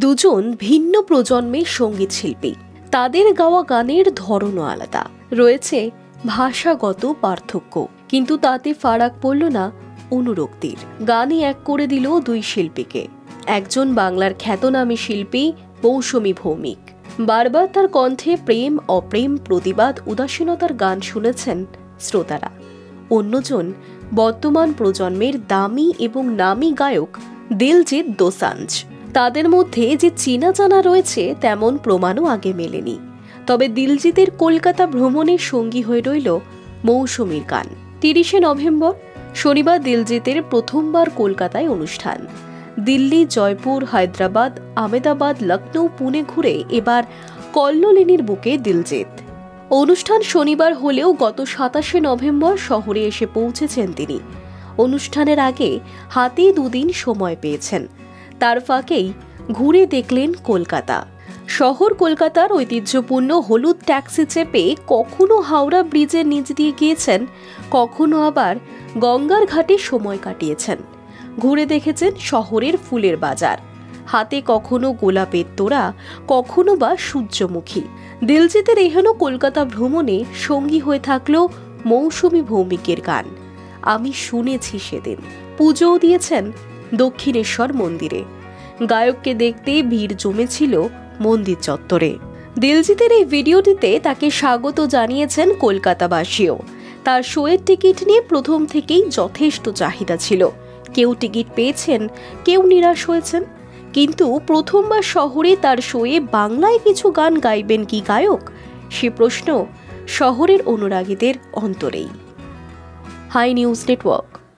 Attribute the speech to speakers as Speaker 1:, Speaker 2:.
Speaker 1: দুজন ভিন্ন প্রজন্মের সঙ্গীত শিল্পী, তাদের গাওয়া গানের ধরনও আলাদা, রয়েছে ভাষাগত পার্থক্য, কিন্তু তাতে ফারাক পড়ল না অনুরক্তির। গানই এক করে দিল দুই শিল্পীকে। একজন বাংলার খ্যাতনামী শিল্পী মৌসুমী ভৌমিক, বারবার তার কণ্ঠে প্রেম, অপ্রেম, প্রতিবাদ, উদাসীনতার গান শুনেছেন শ্রোতারা। অন্যজন বর্তমান প্রজন্মের দামি এবং নামী গায়ক দিলজিৎ দোসাঞ্জ। তাদের মধ্যে যে চেনা জানা রয়েছে তেমন প্রমাণও আগে মেলেনি। তবে দিলজিতের কলকাতা ভ্রমণের সঙ্গী হয়ে রইল মৌসুমীর গান। 30শে নভেম্বর শনিবার দিলজিতের প্রথমবার কলকাতায় অনুষ্ঠান। দিল্লি, জয়পুর, হায়দ্রাবাদ, আহমেদাবাদ, লখনৌ, পুনে ঘুরে এবার কল্লোলিনীর বুকে দিলজিৎ। অনুষ্ঠান শনিবার হলেও গত 27শে নভেম্বর শহরে এসে পৌঁছেছেন তিনি। অনুষ্ঠানের আগে হাতে 2 দিন সময় পেয়েছেন। তার ফাঁকেই ঘুরে দেখলেন কলকাতা শহর। কলকাতার ঐতিহ্যপূর্ণ হলুদ ট্যাক্সি চেপে কখনো হাওড়া ব্রিজের নিচ দিয়ে গিয়েছেন, কখনো আবার গঙ্গার ঘাটে সময় কাটিয়েছেন। ঘুরে দেখেছেন শহরের ফুলের বাজার, হাতে কখনো গোলাপের তোড়া, কখনো বা সূর্যমুখী। দিলজিতের এহেন কলকাতা ভ্রমণে সঙ্গী হয়ে থাকলো মৌসুমী ভৌমিকের গান আমি শুনেছি সেদিন। পুজোও দিয়েছেন দক্ষিণেশ্বর মন্দিরে। গায়ককে দেখতে ভিড় জমেছিল মন্দির চত্বরে। দিলজিতের এই ভিডিওটিতে তাকে স্বাগত জানিয়েছেন কলকাতাবাসীও। তার শোয়ের টিকিট নিয়ে প্রথম থেকেই যথেষ্ট চাহিদা ছিল। কেউ টিকিট পেয়েছেন, কেউ নিরাশ হয়েছেন। কিন্তু প্রথমবার শহরে তার শোয়ে বাংলায় কিছু গান গাইবেন কি গায়ক, সে প্রশ্ন শহরের অনুরাগীদের অন্তরেই। Hi News network.